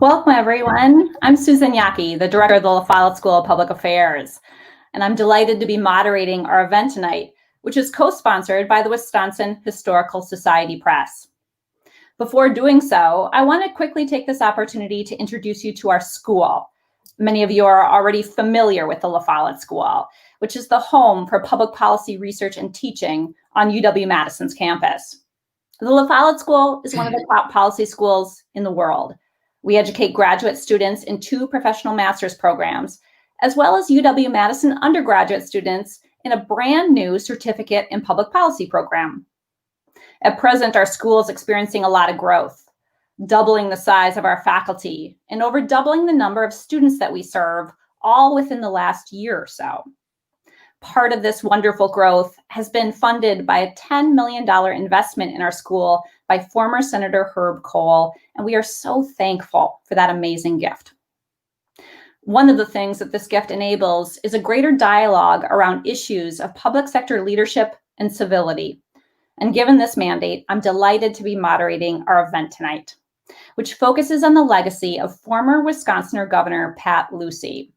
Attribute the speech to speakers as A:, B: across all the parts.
A: Welcome, everyone. I'm Susan Yackee, the director of the Follette School of Public Affairs, and I'm delighted to be moderating our event tonight, which is co-sponsored by the Wisconsin Historical Society Press. Before doing so, I want to quickly take this opportunity to introduce you to our school. Many of you are already familiar with the Follette School, which is the home for public policy research and teaching on UW-Madison's campus. The Follette School is one of the top policy schools in the world. We educate graduate students in 2 professional master's programs, as well as UW-Madison undergraduate students in a brand new certificate in public policy program. At present, our school is experiencing a lot of growth, doubling the size of our faculty and over doubling the number of students that we serve, all within the last year or so. Part of this wonderful growth has been funded by a $10 million investment in our school by former Senator Herb Kohl, and we are so thankful for that amazing gift. One of the things that this gift enables is a greater dialogue around issues of public sector leadership and civility. And given this mandate, I'm delighted to be moderating our event tonight, which focuses on the legacy of former Wisconsin Governor Pat Lucey.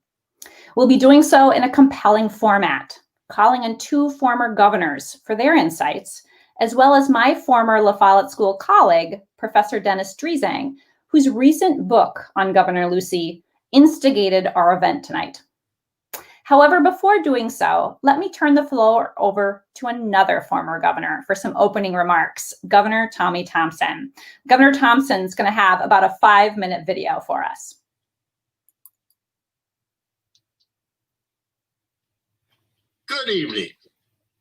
A: We'll be doing so in a compelling format, calling on 2 former governors for their insights, as well as my former Follette School colleague, Professor Dennis Dresang, whose recent book on Governor Lucey instigated our event tonight. However, before doing so, let me turn the floor over to another former governor for some opening remarks, Governor Tommy Thompson. Governor Thompson's going to have about a 5-minute video for us.
B: Good evening.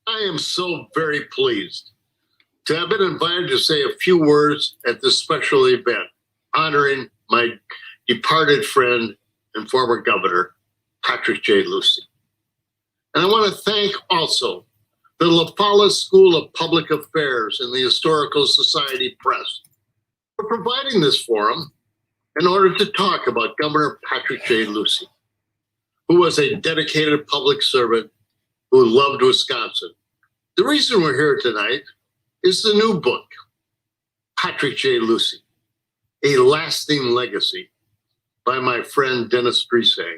B: I am so very pleased to have been invited to say a few words at this special event, honoring my departed friend and former governor, Patrick J. Lucey. And I want to thank also the Follette School of Public Affairs and the Historical Society Press for providing this forum in order to talk about Governor Patrick J. Lucey, who was a dedicated public servant who loved Wisconsin. The reason we're here tonight is the new book, Patrick J. Lucey, A Lasting Legacy, by my friend Dennis Dresang.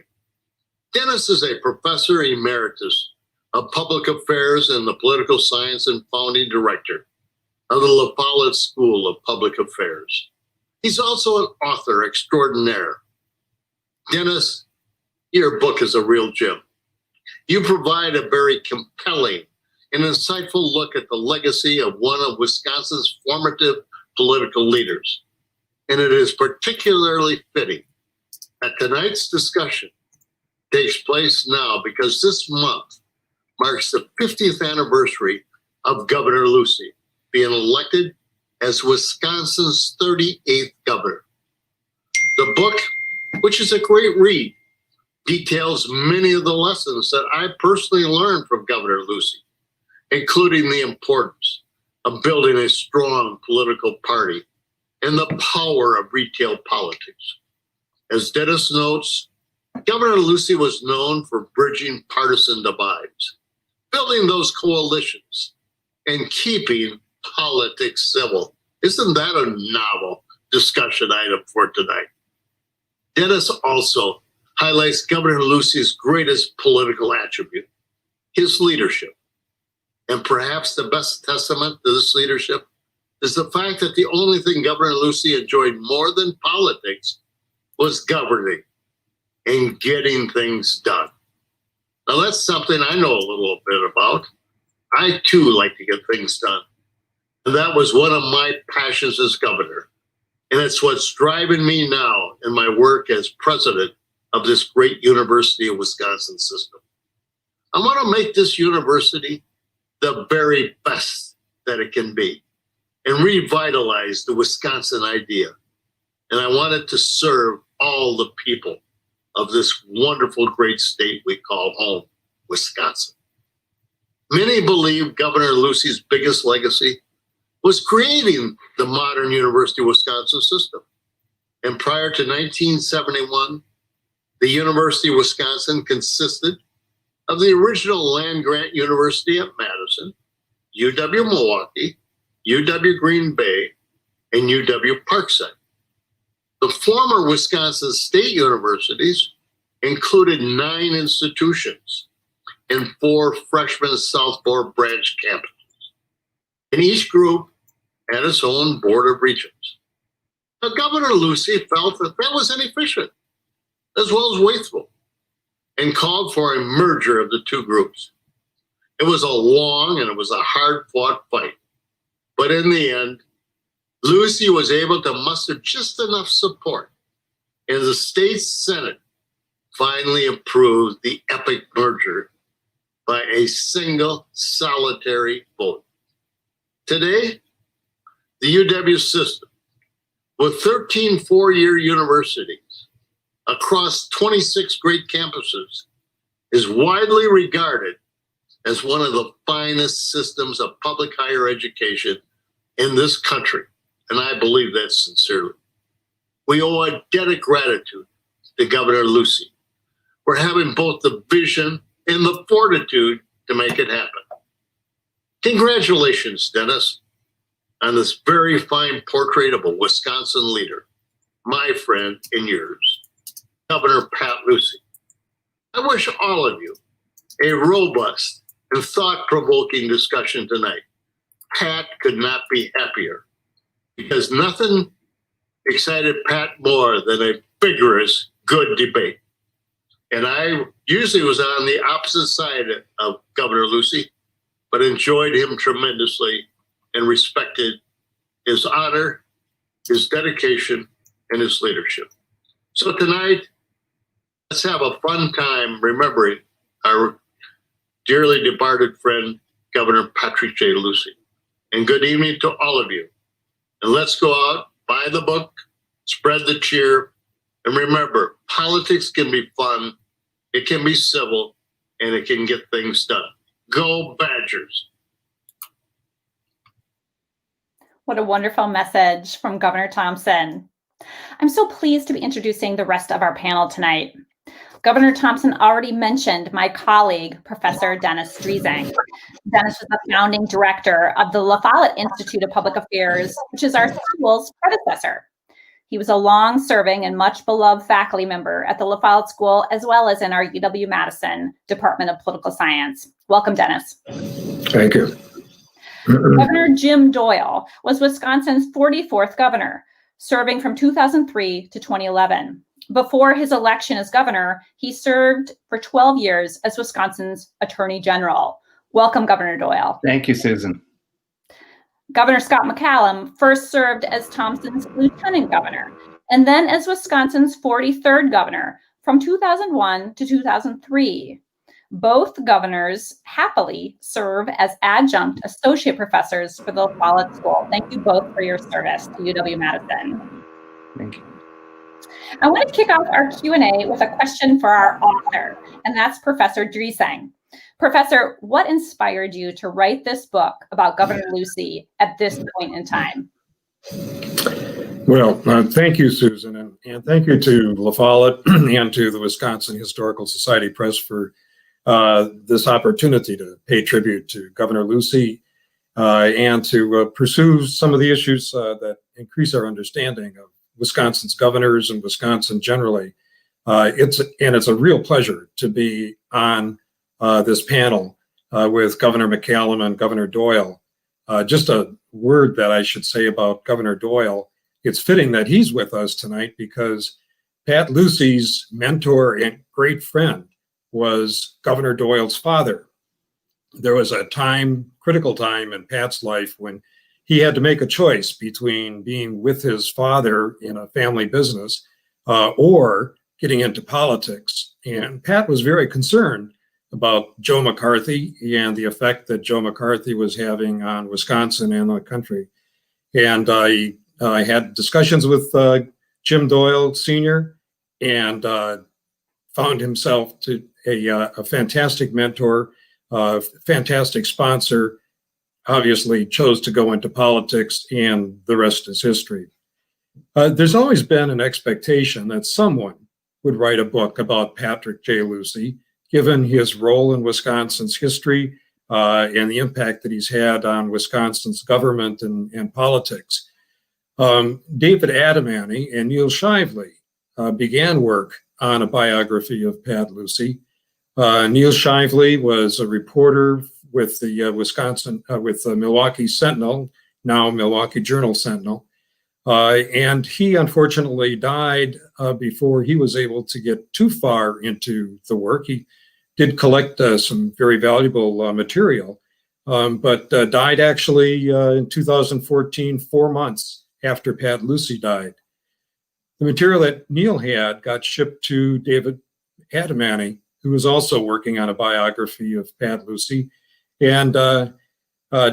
B: Dennis is a professor emeritus of public affairs and the political science and founding director of the Follette School of Public Affairs. He's also an author extraordinaire. Dennis, your book is a real gem. You provide a very compelling and insightful look at the legacy of one of Wisconsin's formative political leaders. And it is particularly fitting that tonight's discussion takes place now because this month marks the 50th anniversary of Governor Lucey being elected as Wisconsin's 38th governor. The book, which is a great read, details many of the lessons that I personally learned from Governor Lucey, including the importance of building a strong political party and the power of retail politics. As Dennis notes, Governor Lucey was known for bridging partisan divides, building those coalitions, and keeping politics civil. Isn't that a novel discussion item for tonight? Dennis also highlights Governor Lucey's greatest political attribute, his leadership. And perhaps the best testament to this leadership is the fact that the only thing Governor Lucey enjoyed more than politics was governing and getting things done. Now that's something I know a little bit about. I too like to get things done. And that was one of my passions as governor. And it's what's driving me now in my work as president of this great University of Wisconsin system. I want to make this university the very best that it can be and revitalize the Wisconsin idea. And I want it to serve all the people of this wonderful, great state we call home, Wisconsin. Many believe Governor Lucey's biggest legacy was creating the modern University of Wisconsin system. And prior to 1971, the University of Wisconsin consisted of the original land-grant university at Madison, UW-Milwaukee, UW-Green Bay, and UW-Parkside. The former Wisconsin state universities included 9 institutions and 4 freshman Southport branch campuses. And each group had its own board of regents. Now, Governor Lucey felt that that was inefficient as well as wasteful and called for a merger of the 2 groups. It was a long and it was a hard-fought fight. But in the end, Lucey was able to muster just enough support, and the state Senate finally approved the epic merger by a single solitary vote. Today, the UW system, with 13 four-year universities across 26 great campuses, is widely regarded as one of the finest systems of public higher education in this country, and I believe that sincerely. We owe a debt of gratitude to Governor Lucey for having both the vision and the fortitude to make it happen. Congratulations, Dennis, on this very fine portrait of a Wisconsin leader, my friend and yours, Governor Pat Lucey. I wish all of you a robust and thought-provoking discussion tonight. Pat could not be happier because nothing excited Pat more than a vigorous, good debate. And I usually was on the opposite side of Governor Lucey, but enjoyed him tremendously and respected his honor, his dedication, and his leadership. So tonight, let's have a fun time remembering our dearly departed friend, Governor Patrick J. Lucey. And good evening to all of you. And let's go out, buy the book, spread the cheer, and remember, politics can be fun, it can be civil, and it can get things done. Go Badgers.
A: What a wonderful message from Governor Thompson. I'm so pleased to be introducing the rest of our panel tonight. Governor Thompson already mentioned my colleague, Professor Dennis Dresang. Dennis was the founding director of the Follette Institute of Public Affairs, which is our school's predecessor. He was a long-serving and much-beloved faculty member at the Follette School, as well as in our UW-Madison Department of Political Science. Welcome, Dennis.
C: Thank you.
A: Governor Jim Doyle was Wisconsin's 44th governor, serving from 2003 to 2011. Before his election as governor, he served for 12 years as Wisconsin's Attorney General. Welcome, Governor Doyle.
C: Thank you, Susan.
A: Governor Scott McCallum first served as Thompson's lieutenant governor, and then as Wisconsin's 43rd governor from 2001 to 2003. Both governors happily serve as adjunct associate professors for the Follette School. Thank you both for your service to UW-Madison.
C: Thank you.
A: I want to kick off our Q&A with a question for our author, and that's Professor Dresang. Professor, what inspired you to write this book about Governor Lucey at this point in time?
C: Well, thank you, Susan, and thank you to La Follette and to the Wisconsin Historical Society Press for this opportunity to pay tribute to Governor Lucey and to pursue some of the issues that increase our understanding of Wisconsin's governors and Wisconsin generally. It's a real pleasure to be on this panel with Governor McCallum and Governor Doyle. Just a word that I should say about Governor Doyle. It's fitting that he's with us tonight because Pat Lucey's mentor and great friend was Governor Doyle's father. There was a critical time in Pat's life when he had to make a choice between being with his father in a family business or getting into politics. And Pat was very concerned about Joe McCarthy and the effect that Joe McCarthy was having on Wisconsin and the country. And I had discussions with Jim Doyle Sr. and found himself to a fantastic mentor, fantastic sponsor, obviously chose to go into politics, and the rest is history. There's always been an expectation that someone would write a book about Patrick J. Lucey, given his role in Wisconsin's history and the impact that he's had on Wisconsin's government and politics. David Adamany and Neil Shively began work on a biography of Pat Lucey. Neil Shively was a reporter with the with the Milwaukee Sentinel, now Milwaukee Journal-Sentinel. And he unfortunately died before he was able to get too far into the work. He did collect some very valuable material, but died actually in 2014, 4 months after Pat Lucey died. The material that Neil had got shipped to David Adamany, who was also working on a biography of Pat Lucey. And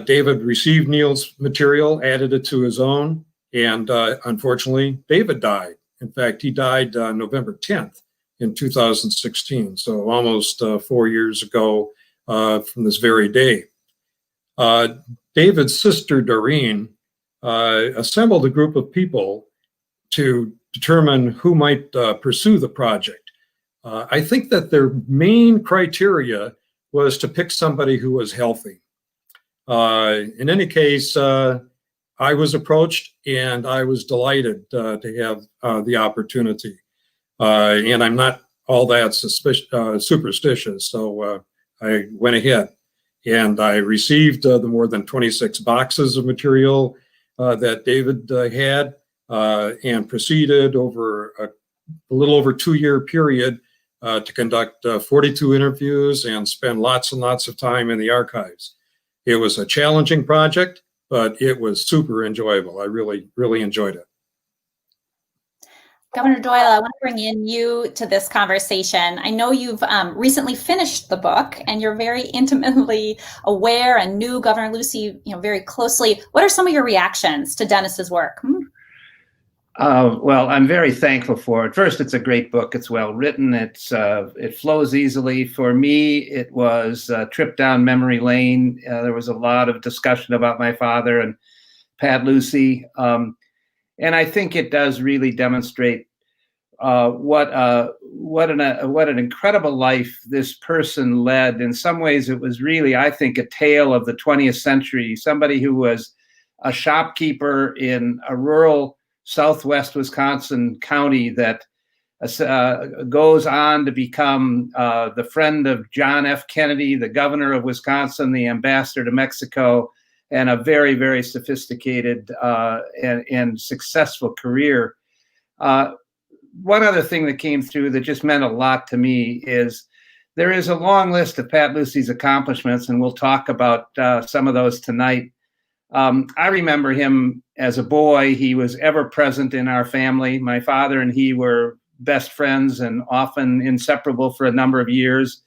C: David received Neil's material, added it to his own, and unfortunately, David died. In fact, he died November 10th in 2016, so almost 4 years ago from this very day. David's sister, Doreen, assembled a group of people to determine who might pursue the project. I think that their main criteria was to pick somebody who was healthy. In any case, I was approached and I was delighted to have the opportunity. And I'm not all that superstitious, so I went ahead and I received the more than 26 boxes of material that David had and proceeded over a little over 2-year period to conduct 42 interviews and spend lots and lots of time in the archives. It was a challenging project, but it was super enjoyable. I really, really enjoyed it.
A: Governor Doyle, I want to bring in you to this conversation. I know you've recently finished the book and you're very intimately aware and knew Governor Lucey, very closely. What are some of your reactions to Dennis's work?
D: Well, I'm very thankful for it. First, it's a great book. It's well written. It flows easily. For me, it was a trip down memory lane. There was a lot of discussion about my father and Pat Lucey. And I think it does really demonstrate what an incredible life this person led. In some ways, it was really, I think, a tale of the 20th century. Somebody who was a shopkeeper in a rural Southwest Wisconsin county that goes on to become the friend of John F. Kennedy, the governor of Wisconsin, the ambassador to Mexico, and a very, very sophisticated and successful career. One other thing that came through that just meant a lot to me is there is a long list of Pat Lucey's accomplishments, and we'll talk about some of those tonight. I remember him as a boy. He was ever present in our family. My father and he were best friends and often inseparable for a number of years.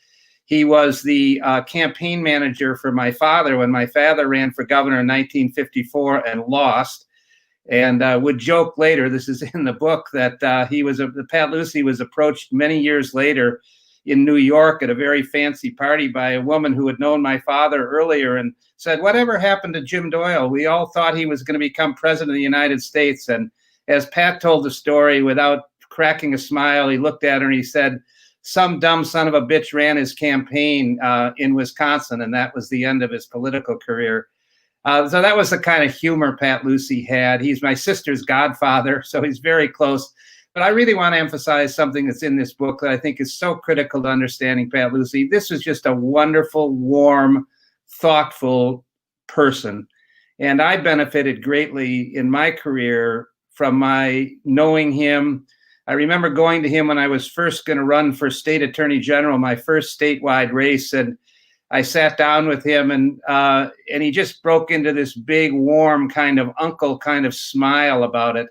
D: He was the campaign manager for my father when my father ran for governor in 1954 and lost. And would joke later, this is in the book, that Pat Lucey was approached many years later in New York at a very fancy party by a woman who had known my father earlier and said, "Whatever happened to Jim Doyle? We all thought he was going to become president of the United States." And as Pat told the story, without cracking a smile, he looked at her and he said, "Some dumb son of a bitch ran his campaign in Wisconsin," and that was the end of his political career. So that was the kind of humor Pat Lucey had. He's my sister's godfather, so he's very close. But I really want to emphasize something that's in this book that I think is so critical to understanding Pat Lucey. This was just a wonderful, warm, thoughtful person. And I benefited greatly in my career from my knowing him. I remember going to him when I was first going to run for state attorney general, my first statewide race. And I sat down with him and he just broke into this big, warm kind of uncle kind of smile about it.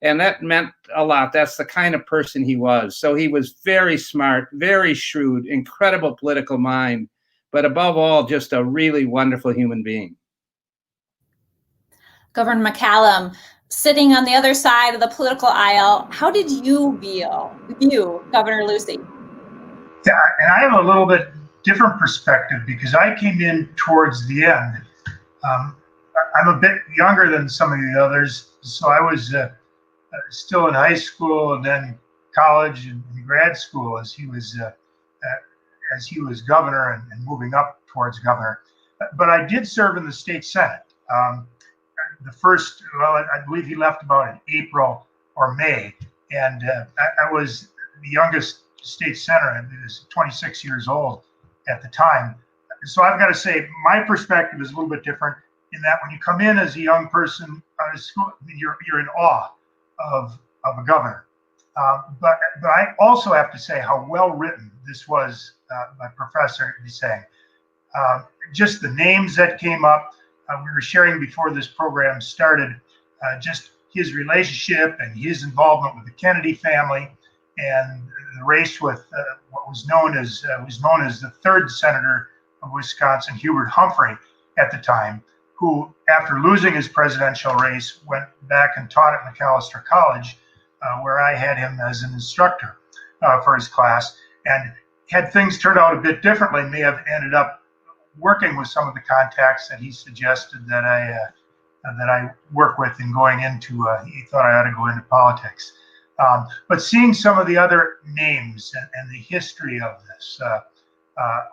D: And that meant a lot. That's the kind of person he was. So he was very smart, very shrewd, incredible political mind, but above all, just a really wonderful human being.
A: Governor McCallum, sitting on the other side of the political aisle, how did you view Governor Lucey?
E: Yeah, and I have a little bit different perspective because I came in towards the end. I'm a bit younger than some of the others, so I was still in high school and then college and grad school as he was governor and moving up towards governor. But I did serve in the state Senate. the first, well, I believe he left about in April or May. And I was the youngest state senator. I was 26 years old at the time. So I've got to say, my perspective is a little bit different in that when you come in as a young person out of school, you're in awe of a governor. But I also have to say how well written this was by Professor Dresang. Just the names that came up, we were sharing before this program started, just his relationship and his involvement with the Kennedy family, and the race with what was known as the third senator of Wisconsin, Hubert Humphrey, at the time, who, after losing his presidential race, went back and taught at Macalester College, where I had him as an instructor for his class. And had things turned out a bit differently, may have ended up working with some of the contacts that he suggested that I work with in going into, he thought I ought to go into politics. But seeing some of the other names and the history of this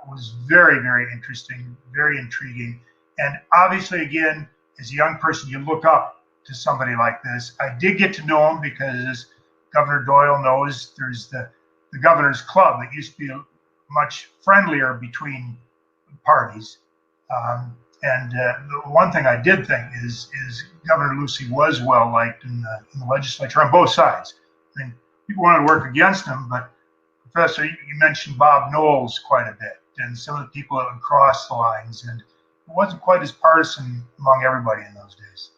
E: was very, very interesting, very intriguing. And obviously, again, as a young person, you look up to somebody like this. I did get to know him because, as Governor Doyle knows, there's the Governor's Club that used to be much friendlier between parties. And the one thing I did think is Governor Lucey was well liked in the legislature on both sides. I mean, people wanted to work against him, but Professor, you mentioned Bob Knowles quite a bit, and some of the people that would cross the lines, and it wasn't quite as partisan among everybody in those days.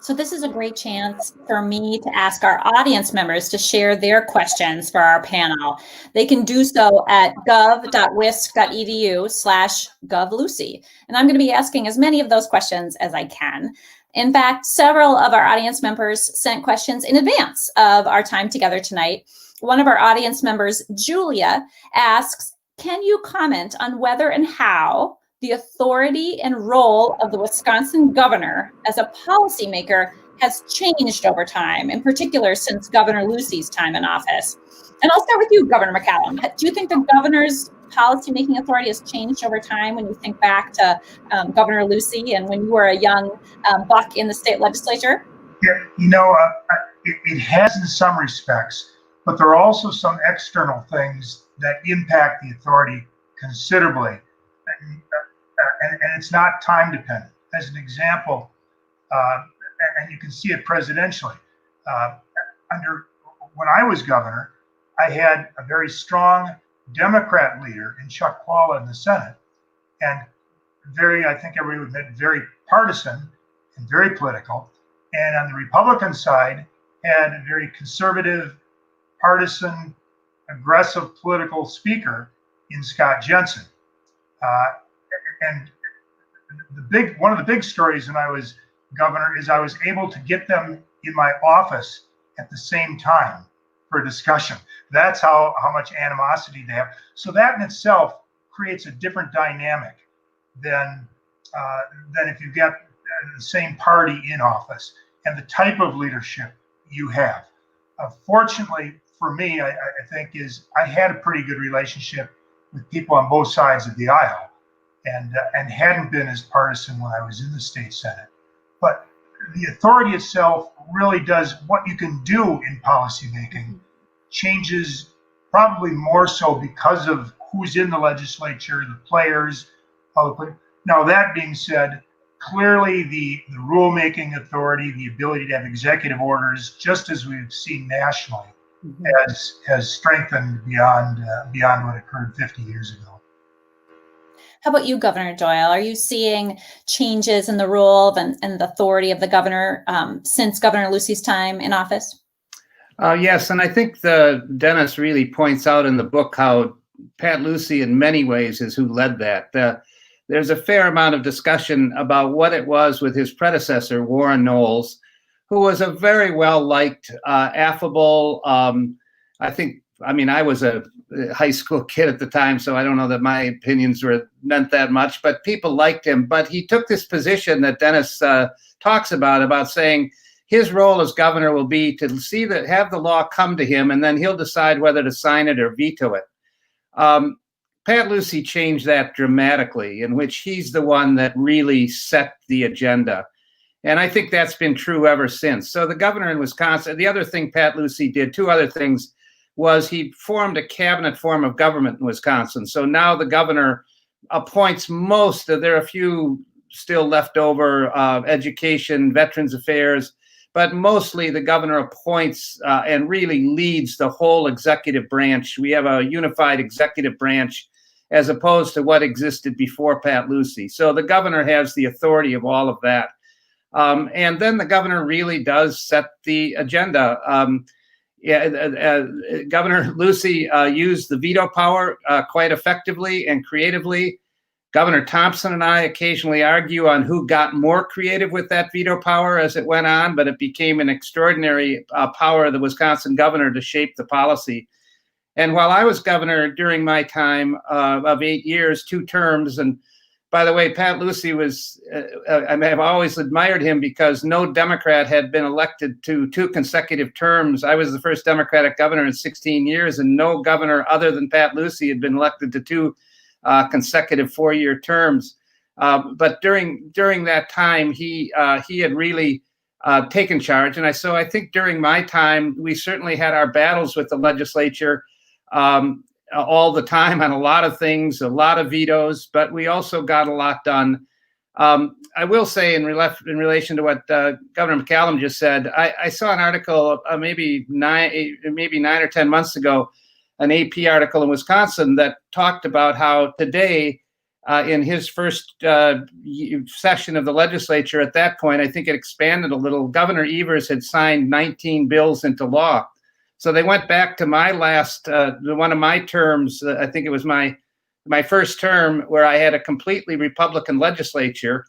A: So this is a great chance for me to ask our audience members to share their questions for our panel. They can do so at gov.wisc.edu/govlucy. And I'm going to be asking as many of those questions as I can. In fact, several of our audience members sent questions in advance of our time together tonight. One of our audience members, Julia, asks, can you comment on whether and how the authority and role of the Wisconsin governor as a policymaker has changed over time, in particular since Governor Lucey's time in office? And I'll start with you, Governor McCallum. Do you think the governor's policymaking authority has changed over time when you think back to Governor Lucey and when you were a young buck in the state legislature?
E: Yeah, it has in some respects, but there are also some external things that impact the authority considerably. And it's not time dependent. As an example, and you can see it presidentially, when I was governor, I had a very strong Democrat leader in Chuck Paula in the Senate, and I think everybody would admit, very partisan and very political. And on the Republican side, had a very conservative, partisan, aggressive political speaker in Scott Jensen. And one of the big stories when I was governor is I was able to get them in my office at the same time for a discussion. That's how much animosity they have. So that in itself creates a different dynamic than if you've got the same party in office and the type of leadership you have. Fortunately for me, I think I had a pretty good relationship with people on both sides of the aisle. And hadn't been as partisan when I was in the state Senate. But the authority itself really does what you can do in policymaking changes probably more so because of who's in the legislature, the players. Now, that being said, clearly the rulemaking authority, the ability to have executive orders, just as we've seen nationally, has strengthened beyond what occurred 50 years ago.
A: How about you, Governor Doyle? Are you seeing changes in the role and the authority of the governor since Governor Lucey's time in office?
D: Yes, and I think Dennis really points out in the book how Pat Lucey in many ways is who led that. There's a fair amount of discussion about what it was with his predecessor, Warren Knowles, who was a very well-liked, affable, I was a high school kid at the time, so I don't know that my opinions meant that much, but people liked him. But he took this position that Dennis talks about saying his role as governor will be to have the law come to him, and then he'll decide whether to sign it or veto it. Pat Lucey changed that dramatically, in which he's the one that really set the agenda. And I think that's been true ever since. So the governor in Wisconsin, the other thing Pat Lucey did, two other things, was he formed a cabinet form of government in Wisconsin. So now the governor appoints there are a few still left over, education, veterans affairs, but mostly the governor appoints and really leads the whole executive branch. We have a unified executive branch as opposed to what existed before Pat Lucey. So the governor has the authority of all of that. And then the governor really does set the agenda. Governor Lucey used the veto power quite effectively and creatively. Governor Thompson and I occasionally argue on who got more creative with that veto power as it went on, but it became an extraordinary power of the Wisconsin governor to shape the policy. And while I was governor during my time of 8 years, 2 terms, and by the way, Pat Lucey was, I've always admired him because no Democrat had been elected to 2 consecutive terms. I was the first Democratic governor in 16 years, and no governor other than Pat Lucey had been elected to 2 consecutive 4-year terms. But during that time, he had really taken charge. And so I think during my time, we certainly had our battles with the legislature all the time on a lot of things, a lot of vetoes, but we also got a lot done. I will say in relation to what Governor McCallum just said, I saw an article maybe 9 or 10 months ago, an AP article in Wisconsin that talked about how today, in his first session of the legislature at that point, I think it expanded a little, Governor Evers had signed 19 bills into law. So they went back to my last, one of my terms, I think it was my first term, where I had a completely Republican legislature,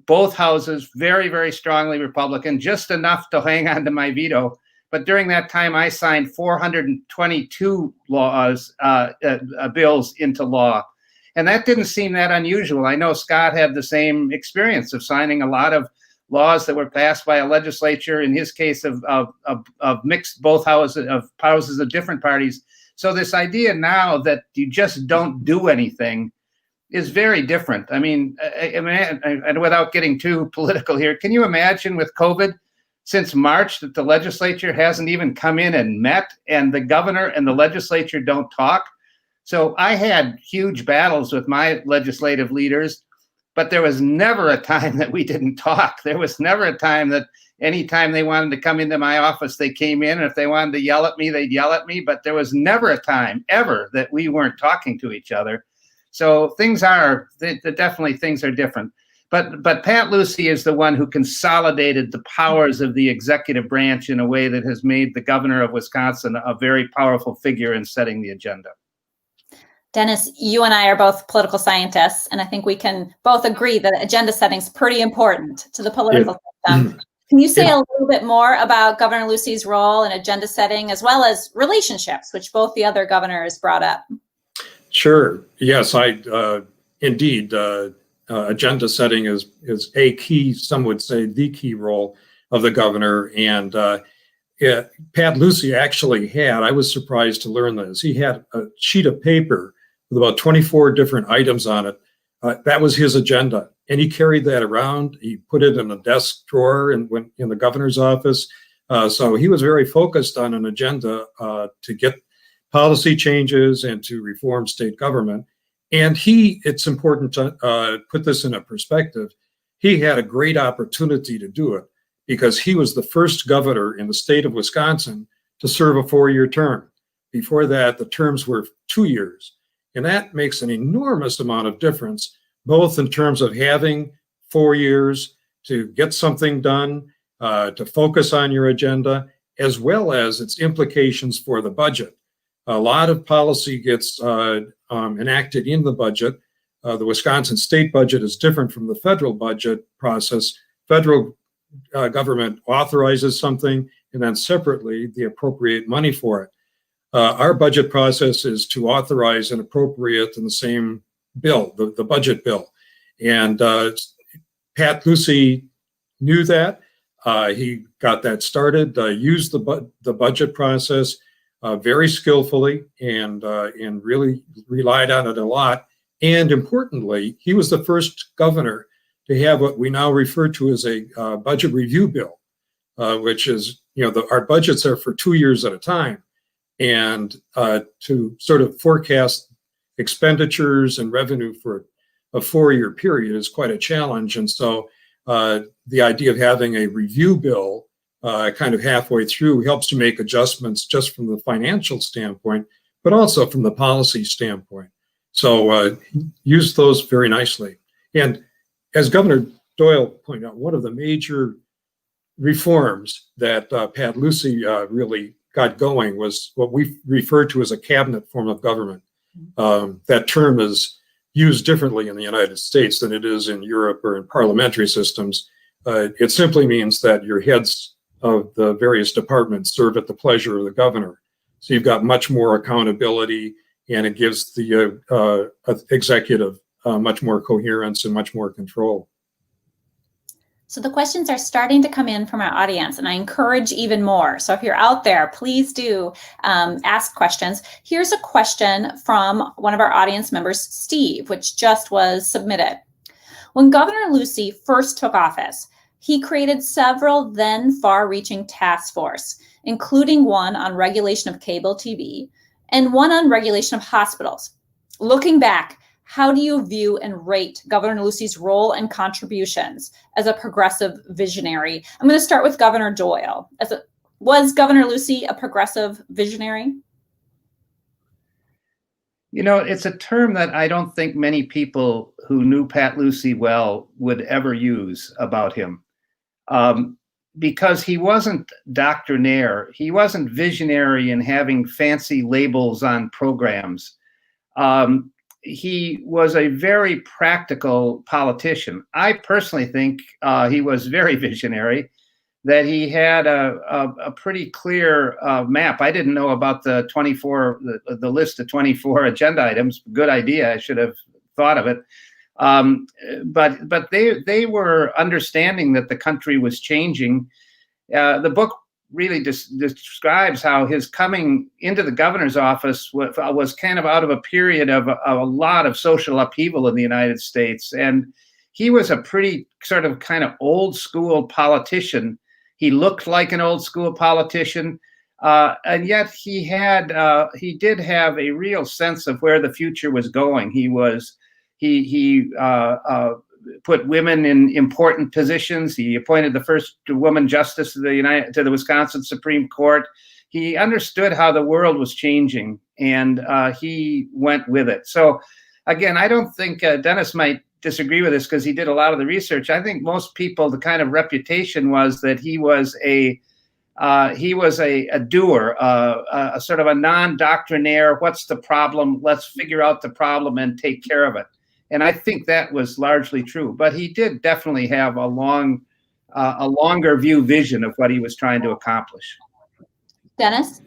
D: both houses very, very strongly Republican, just enough to hang on to my veto. But during that time, I signed 422 bills into law. And that didn't seem that unusual. I know Scott had the same experience of signing a lot of laws that were passed by a legislature, in his case of mixed both houses of different parties. So this idea now that you just don't do anything is very different. I mean, and without getting too political here, can you imagine with COVID since March that the legislature hasn't even come in and met, and the governor and the legislature don't talk? So I had huge battles with my legislative leaders, but there was never a time that we didn't talk. There was never a time that anytime they wanted to come into my office, they came in. And if they wanted to yell at me, they'd yell at me. But there was never a time ever that we weren't talking to each other. So things are different. But Pat Lucey is the one who consolidated the powers of the executive branch in a way that has made the governor of Wisconsin a very powerful figure in setting the agenda.
A: Dennis, you and I are both political scientists, and I think we can both agree that agenda setting is pretty important to the political system. Can you say a little bit more about Governor Lucey's role in agenda setting, as well as relationships, which both the other governors brought up?
C: Sure. Yes, indeed. Agenda setting is a key, some would say the key role of the governor. And Pat Lucey actually had, I was surprised to learn this, he had a sheet of paper with about 24 different items on it. That was his agenda. And he carried that around. He put it in a desk drawer in the governor's office. So he was very focused on an agenda to get policy changes and to reform state government. And it's important to put this in a perspective. He had a great opportunity to do it because he was the first governor in the state of Wisconsin to serve a 4-year term. Before that, the terms were 2 years. And that makes an enormous amount of difference, both in terms of having 4 years to get something done, to focus on your agenda, as well as its implications for the budget. A lot of policy gets enacted in the budget. The Wisconsin state budget is different from the federal budget process. Federal government authorizes something and then separately they appropriate money for it. Our budget process is to authorize and appropriate in the same bill, the budget bill. And Pat Lucey knew that. He got that started, used the budget process. very skillfully and really relied on it a lot. And importantly, he was the first governor to have what we now refer to as a budget review bill, which is, our budgets are for 2 years at a time. And to sort of forecast expenditures and revenue for a 4-year period is quite a challenge. And so the idea of having a review bill kind of halfway through helps to make adjustments just from the financial standpoint, but also from the policy standpoint. So use those very nicely. And as Governor Doyle pointed out, one of the major reforms that Pat Lucey really got going was what we refer to as a cabinet form of government. That term is used differently in the United States than it is in Europe or in parliamentary systems. It simply means that your heads of the various departments serve at the pleasure of the governor. So you've got much more accountability, and it gives the executive much more coherence and much more control.
A: So the questions are starting to come in from our audience, and I encourage even more. So if you're out there, please do ask questions. Here's a question from one of our audience members, Steve, which just was submitted. When Governor Lucey first took office, he created several then far-reaching task force, including one on regulation of cable TV and one on regulation of hospitals. Looking back, how do you view and rate Governor Lucey's role and contributions as a progressive visionary? I'm going to start with Governor Doyle. Was Governor Lucey a progressive visionary?
D: It's a term that I don't think many people who knew Pat Lucey well would ever use about him. Because he wasn't doctrinaire. He wasn't visionary in having fancy labels on programs. He was a very practical politician. I personally think he was very visionary, that he had a pretty clear map. I didn't know about the list of 24 agenda items. Good idea. I should have thought of it. But they were understanding that the country was changing. The book really describes how his coming into the governor's office was kind of out of a period of a lot of social upheaval in the United States. And he was a pretty kind of old school politician. He looked like an old school politician. And yet he did have a real sense of where the future was going. He put women in important positions. He appointed the first woman justice to the Wisconsin Supreme Court. He understood how the world was changing, and he went with it. So, again, I don't think Dennis might disagree with this because he did a lot of the research. I think most people, the kind of reputation was that he was a doer, a sort of a non-doctrinaire. What's the problem? Let's figure out the problem and take care of it. And I think that was largely true, but he did definitely have a longer view vision of what he was trying to accomplish.
A: Dennis?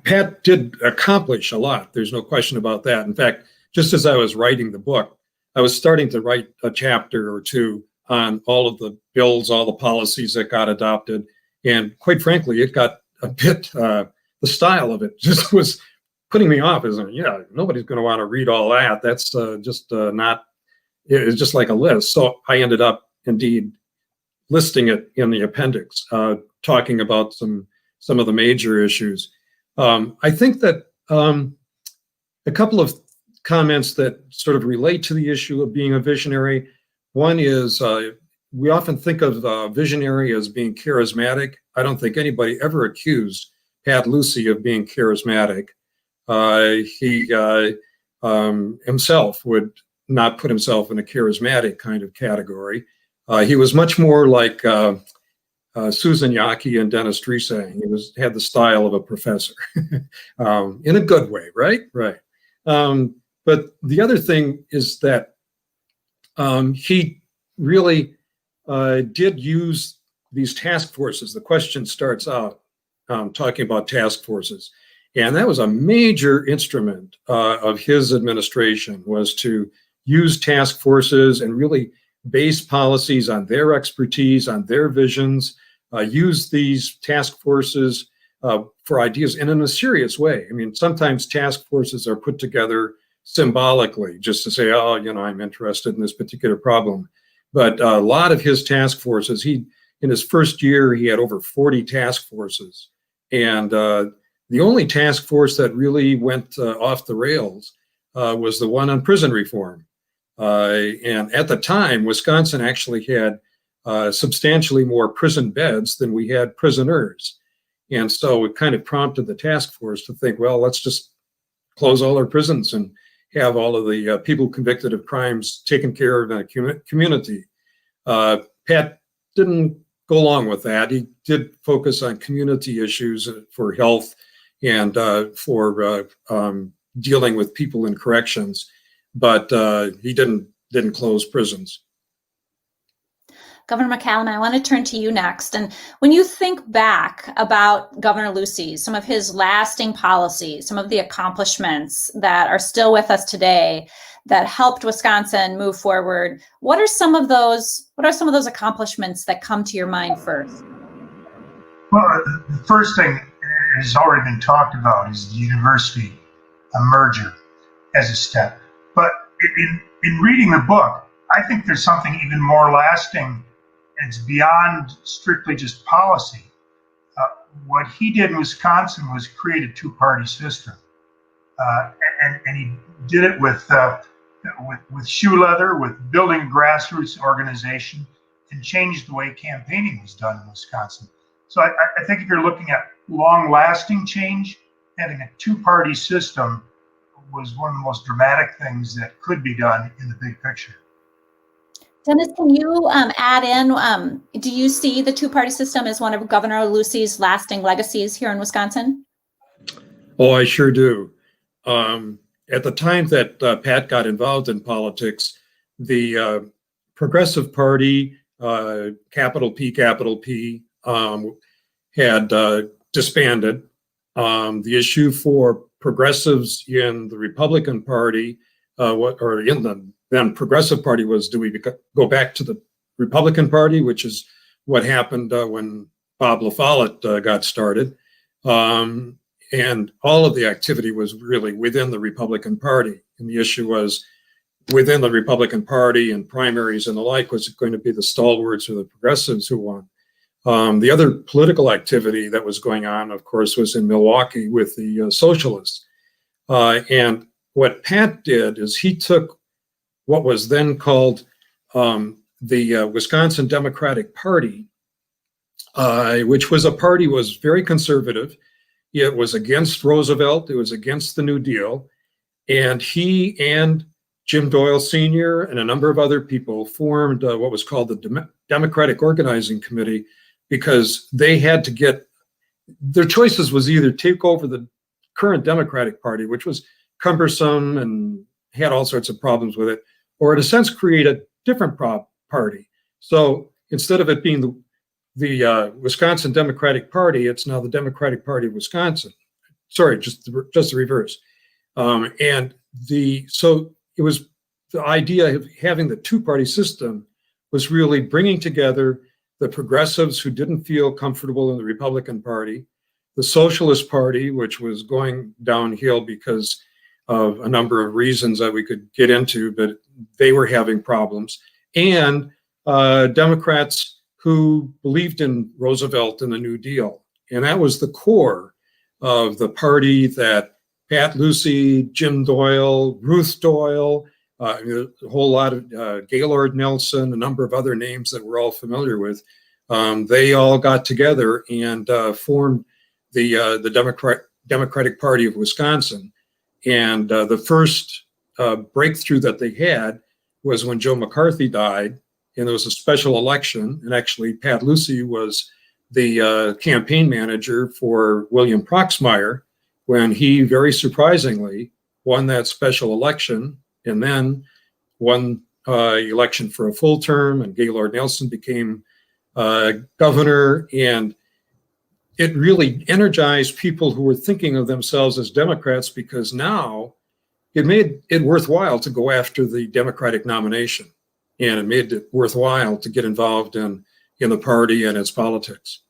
C: Pat did accomplish a lot. There's no question about that. In fact, just as I was writing the book, I was starting to write a chapter or two on all of the bills, all the policies that got adopted. And quite frankly, it got a bit, the style of it just was putting me off. As nobody's going to want to read all that. That's just not, it's just like a list. So I ended up indeed listing it in the appendix, talking about some of the major issues. I think that a couple of comments that sort of relate to the issue of being a visionary. One is we often think of the visionary as being charismatic. I don't think anybody ever accused Pat Lucey of being charismatic. He himself would not put himself in a charismatic kind of category. He was much more like Susan Yackee and Dennis Dresang. He had the style of a professor in a good way, right? Right. But the other thing is that he really did use these task forces. The question starts out talking about task forces. And that was a major instrument of his administration, was to use task forces and really base policies on their expertise, on their visions. use these task forces for ideas and in a serious way. I mean, sometimes task forces are put together symbolically just to say, oh, I'm interested in this particular problem. But a lot of his task forces, in his first year, he had over 40 task forces. And the only task force that really went off the rails was the one on prison reform. And at the time, Wisconsin actually had substantially more prison beds than we had prisoners. And so it kind of prompted the task force to think, well, let's just close all our prisons and have all of the people convicted of crimes taken care of in a community. Pat didn't go along with that. He did focus on community issues for health and for dealing with people in corrections, but he didn't close prisons.
A: Governor McCallum, I want to turn to you next. And when you think back about Governor Lucey, some of his lasting policies, some of the accomplishments that are still with us today that helped Wisconsin move forward, what are some of those accomplishments that come to your mind first?
E: Well, the first thing has already been talked about is the university merger as a step. But in reading the book, I think there's something even more lasting. It's beyond strictly just policy. What he did in Wisconsin was create a two-party system, and he did it with shoe leather, with building a grassroots organization, and changed the way campaigning was done in Wisconsin. So I think if you're looking at long-lasting change, having a two-party system was one of the most dramatic things that could be done in the big picture.
A: Dennis, can you add in, do you see the two-party system as one of Governor Lucey's lasting legacies here in Wisconsin?
C: Oh, I sure do. At the time that Pat got involved in politics, the Progressive Party, capital P, had disbanded. The issue for progressives in the Republican Party, or in the then Progressive Party, was, do we go back to the Republican Party, which is what happened when Bob LaFollette got started. And all of the activity was really within the Republican Party. And the issue was within the Republican Party and primaries and the like, was it going to be the stalwarts or the progressives who won? The other political activity that was going on, of course, was in Milwaukee with the socialists. And what Pat did is he took what was then called the Wisconsin Democratic Party, which was a party was very conservative. It was against Roosevelt. It was against the New Deal. And he and Jim Doyle Sr. and a number of other people formed what was called the Democratic Organizing Committee, because they had to get, their choices was either take over the current Democratic Party, which was cumbersome and had all sorts of problems with it, or in a sense create a different party. So instead of it being the Wisconsin Democratic Party, it's now the Democratic Party of Wisconsin. Sorry, just the reverse. So it was the idea of having the two-party system was really bringing together the progressives who didn't feel comfortable in the Republican Party, the Socialist Party, which was going downhill because of a number of reasons that we could get into, but they were having problems, and Democrats who believed in Roosevelt and the New Deal. And that was the core of the party that Pat Lucey, Jim Doyle, Ruth Doyle, a whole lot of Gaylord Nelson, a number of other names that we're all familiar with, they all got together and formed the Democratic Party of Wisconsin. And the first breakthrough that they had was when Joe McCarthy died, and there was a special election. And actually, Pat Lucey was the campaign manager for William Proxmire when he very surprisingly won that special election, and then won election for a full term, and Gaylord Nelson became governor. And it really energized people who were thinking of themselves as Democrats, because now it made it worthwhile to go after the Democratic nomination. And it made it worthwhile to get involved in in the party and its politics.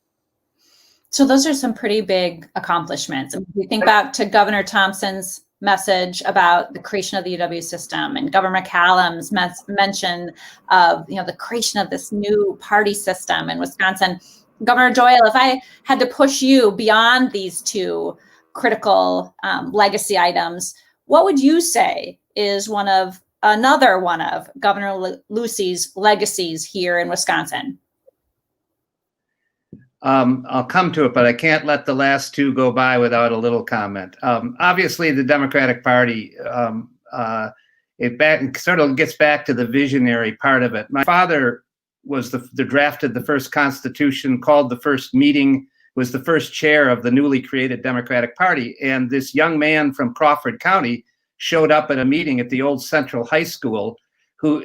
A: So those are some pretty big accomplishments. If you think back to Governor Thompson's message about the creation of the UW system, and Governor McCallum's mention of the creation of this new party system in Wisconsin. Governor Doyle, if I had to push you beyond these two critical legacy items, what would you say is another one of Governor Lucey's legacies here in Wisconsin?
D: I'll come to it, but I can't let the last two go by without a little comment. Obviously, the Democratic Party, it sort of gets back to the visionary part of it. My father was drafted the first Constitution, called the first meeting, was the first chair of the newly created Democratic Party. And this young man from Crawford County showed up at a meeting at the old Central High School who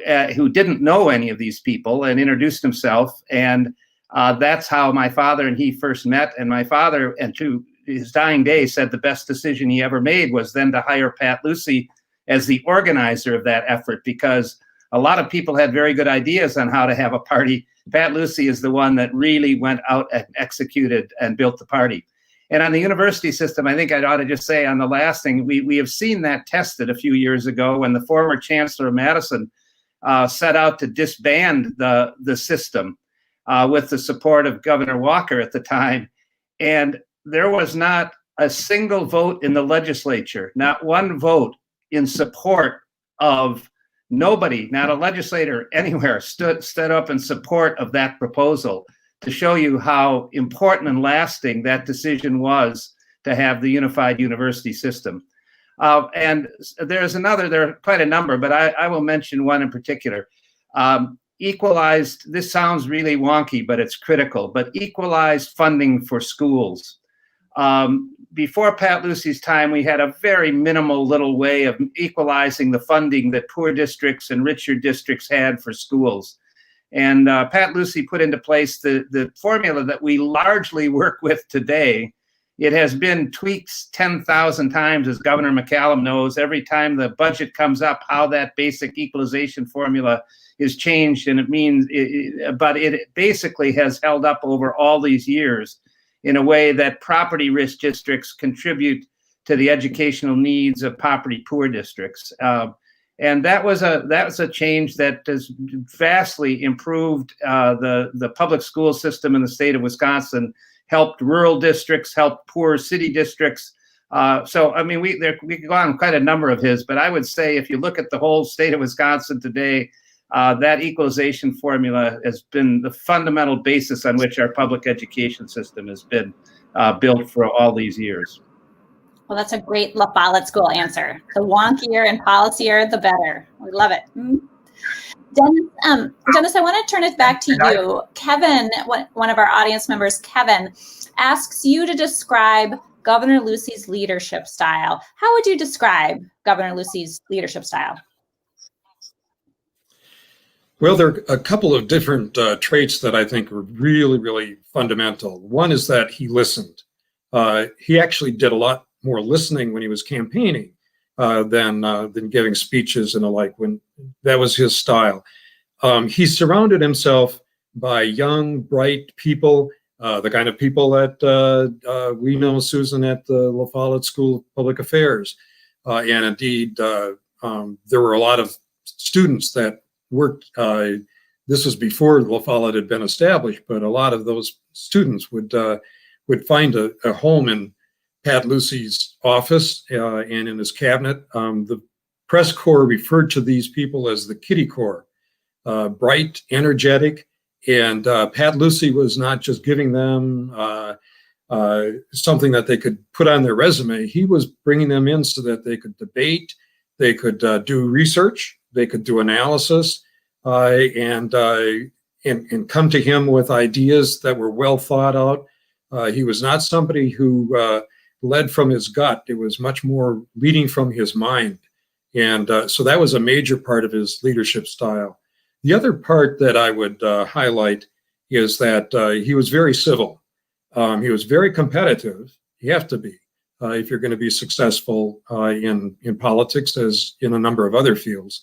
D: didn't know any of these people and introduced himself. And that's how my father and he first met. And my father, and to his dying day, said the best decision he ever made was then to hire Pat Lucey as the organizer of that effort, because a lot of people had very good ideas on how to have a party. Pat Lucey is the one that really went out and executed and built the party. And on the university system, I think I ought to just say on the last thing, we have seen that tested a few years ago when the former Chancellor of Madison set out to disband the system with the support of Governor Walker at the time. And there was not a single vote in the legislature, not one vote in support of nobody, not a legislator anywhere stood up in support of that proposal, to show you how important and lasting that decision was to have the unified university system. And there are quite a number, but I will mention one in particular. Equalized, this sounds really wonky, but it's critical, but equalized funding for schools. Before Pat Lucey's time, we had a very minimal little way of equalizing the funding that poor districts and richer districts had for schools. And Pat Lucey put into place the formula that we largely work with today. It has been tweaked 10,000 times, as Governor McCallum knows, every time the budget comes up, how that basic equalization formula is changed. And it means, but it basically has held up over all these years in a way that property-rich districts contribute to the educational needs of poverty-poor districts. And that was a change that has vastly improved the public school system in the state of Wisconsin, helped rural districts, helped poor city districts. So, I mean, we could go on quite a number of his, but I would say if you look at the whole state of Wisconsin today, that equalization formula has been the fundamental basis on which our public education system has been built for all these years.
A: Well, that's a great La Follette School answer. The wonkier and policier, the better. We love it. Dennis, I want to turn it back to you. Kevin, one of our audience members, Kevin, asks you to describe Governor Lucey's leadership style. How would you describe Governor Lucey's leadership style?
C: Well, there are a couple of different traits that I think are really, really fundamental. One is that he listened. He actually did a lot more listening when he was campaigning than giving speeches and the like. When that was his style. He surrounded himself by young, bright people, the kind of people that we know, Susan, at the La Follette School of Public Affairs. And indeed, there were a lot of students that worked. This was before La Follette had been established, but a lot of those students would find a home in Pat Lucey's office and in his cabinet. The press corps referred to these people as the Kitty Corps, bright, energetic, and Pat Lucey was not just giving them something that they could put on their resume. He was bringing them in so that they could debate, they could do research, they could do analysis, and come to him with ideas that were well thought out. He was not somebody who led from his gut. It was much more leading from his mind. And so that was a major part of his leadership style. The other part that I would highlight is that he was very civil. He was very competitive. You have to be if you're going to be successful in politics, as in a number of other fields.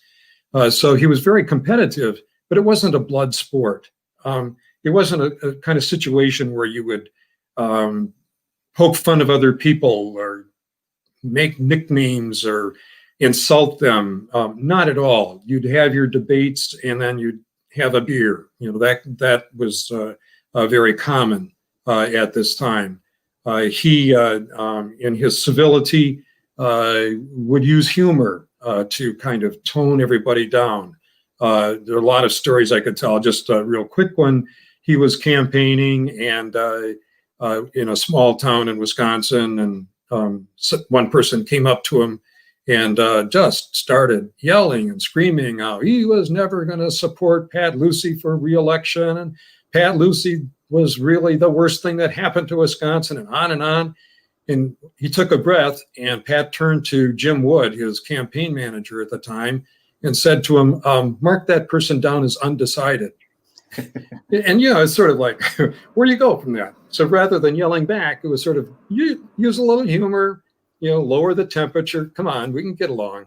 C: So he was very competitive, but it wasn't a blood sport. it wasn't a kind of situation where you would poke fun of other people or make nicknames or insult them. Not at all. You'd have your debates and then you'd have a beer. That was very common at this time. He, in his civility, would use humor to kind of tone everybody down. There are a lot of stories I could tell. Just a real quick one. He was campaigning and in a small town in Wisconsin, and one person came up to him and just started yelling and screaming how he was never going to support Pat Lucey for re-election, and Pat Lucey was really the worst thing that happened to Wisconsin, and on and on. And he took a breath, and Pat turned to Jim Wood, his campaign manager at the time, and said to him, mark that person down as undecided. And, it's sort of like, where do you go from that? So rather than yelling back, it was sort of, you use a little humor, lower the temperature. Come on, we can get along.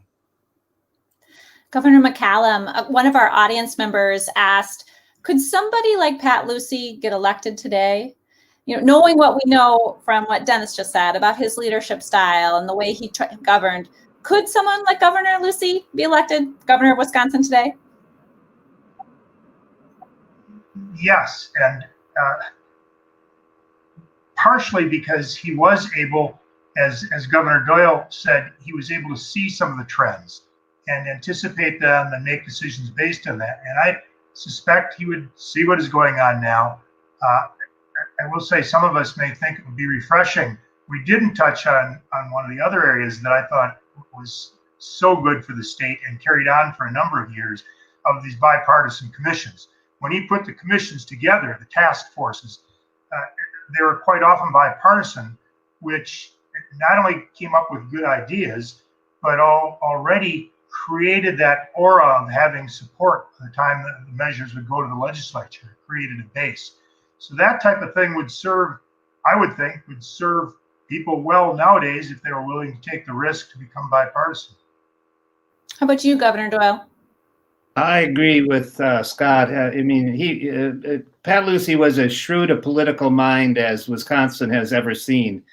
A: Governor McCallum, one of our audience members asked, could somebody like Pat Lucey get elected today? Knowing what we know from what Dennis just said about his leadership style and the way he governed, could someone like Governor Lucey be elected governor of Wisconsin today?
E: Yes, and partially because he was able, as Governor Doyle said, he was able to see some of the trends and anticipate them and make decisions based on that. And I suspect he would see what is going on now. I will say some of us may think it would be refreshing. We didn't touch on one of the other areas that I thought was so good for the state and carried on for a number of years, of these bipartisan commissions. When he put the commissions together, the task forces, they were quite often bipartisan, which not only came up with good ideas, but already created that aura of having support by the time that the measures would go to the legislature, created a base. So that type of thing would serve, I would think, would serve people well nowadays if they were willing to take the risk to become bipartisan.
A: How about you, Governor Doyle?
D: I agree with Scott. I mean, Pat Lucey was as shrewd a political mind as Wisconsin has ever seen,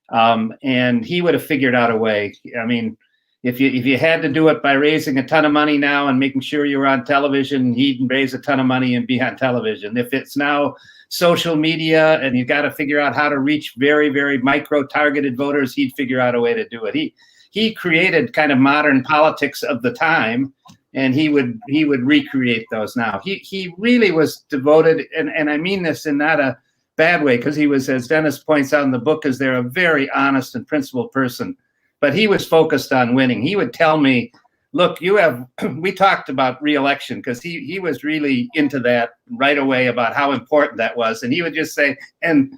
D: and he would have figured out a way. I mean, if you had to do it by raising a ton of money now and making sure you were on television, he'd raise a ton of money and be on television. If it's now social media and you got to figure out how to reach very, very micro-targeted voters, he'd figure out a way to do it. He created kind of modern politics of the time, and he would recreate those now. He really was devoted, and I mean this in not a bad way, because he was, as Dennis points out in the book, is there a very honest and principled person. But he was focused on winning. He would tell me, look, we talked about re-election, because he was really into that right away about how important that was. And he would just say, and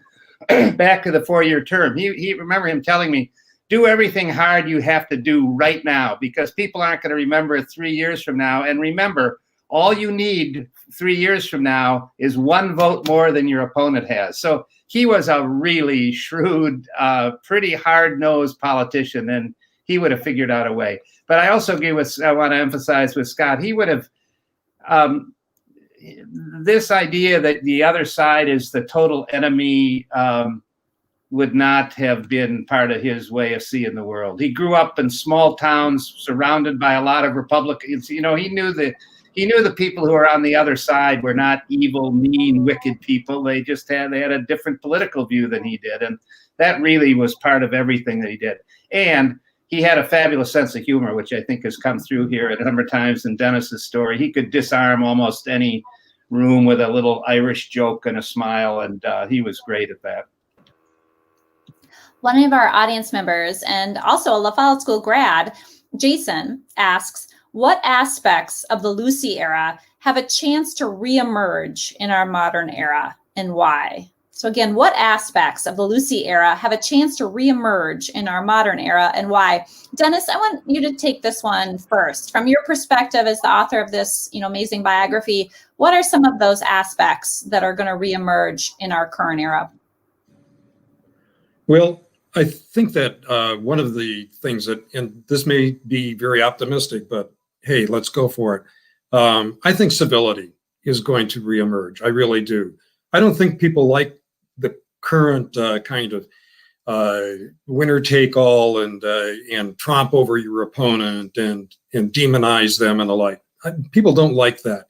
D: back to the 4-year term, he remember him telling me, do everything hard you have to do right now, because people aren't going to remember it 3 years from now. And remember, all you need 3 years from now is 1 vote more than your opponent has. So he was a really shrewd, pretty hard-nosed politician, and he would have figured out a way. But I also agree with, I want to emphasize with Scott, he would have, this idea that the other side is the total enemy would not have been part of his way of seeing the world. He grew up in small towns surrounded by a lot of Republicans. He knew the people who were on the other side were not evil, mean, wicked people. They had a different political view than he did. And that really was part of everything that he did. And he had a fabulous sense of humor, which I think has come through here a number of times in Dennis's story. He could disarm almost any room with a little Irish joke and a smile. And he was great at that.
A: One of our audience members and also a La Follette School grad, Jason, asks, what aspects of the Lucey era have a chance to reemerge in our modern era, and why? So again, what aspects of the Lucey era have a chance to reemerge in our modern era, and why? Dennis, I want you to take this one first. From your perspective as the author of this, amazing biography, what are some of those aspects that are going to reemerge in our current era?
C: Well, I think that one of the things that, and this may be very optimistic, but hey, let's go for it. I think civility is going to reemerge. I really do. I don't think people like the current kind of winner take all and tromp over your opponent and demonize them and the like. People don't like that,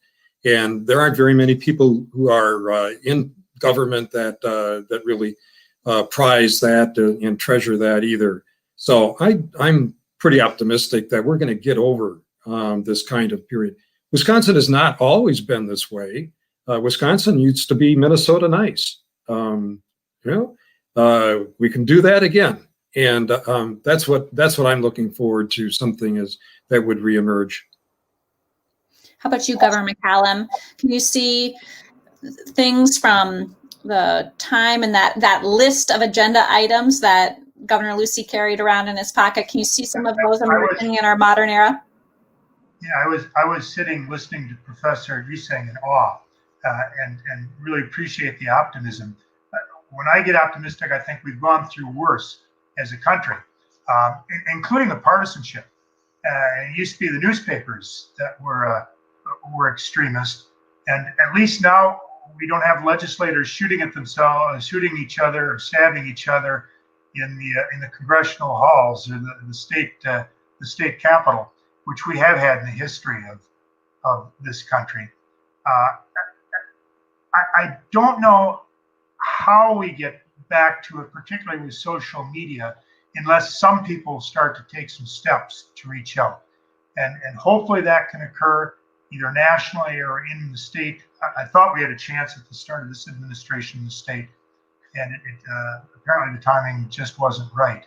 C: and there aren't very many people who are in government that really prize that and treasure that either. So I'm pretty optimistic that we're going to get over this kind of period. Wisconsin has not always been this way. Wisconsin used to be Minnesota nice. We can do that again, and that's what I'm looking forward to. Something that would reemerge.
A: How about you, Governor McCallum? Can you see things from the time and that list of agenda items that Governor Lucey carried around in his pocket? Can you see some of those emerging in our modern era?
E: Yeah, I was sitting listening to Professor Dresang in awe, and really appreciate the optimism. When I get optimistic, I think we've gone through worse as a country, including the partisanship. It used to be the newspapers that were extremist, and at least now we don't have legislators shooting at themselves, shooting each other, or stabbing each other in the congressional halls or the state capitol, which we have had in the history of this country. I don't know how we get back to it, particularly with social media, unless some people start to take some steps to reach out. And hopefully that can occur either nationally or in the state. I thought we had a chance at the start of this administration in the state, and apparently the timing just wasn't right.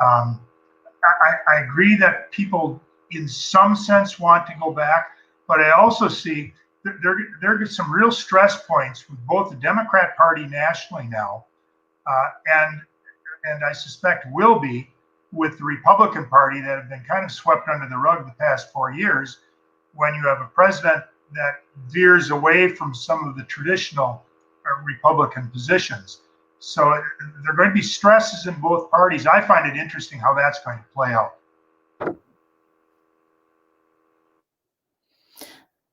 E: I agree that people in some sense want to go back, but I also see that there are some real stress points with both the Democrat Party nationally now, and I suspect will be with the Republican Party that have been kind of swept under the rug the past 4 years, when you have a president that veers away from some of the traditional Republican positions. So there are going to be stresses in both parties. I find it interesting how that's going to play out.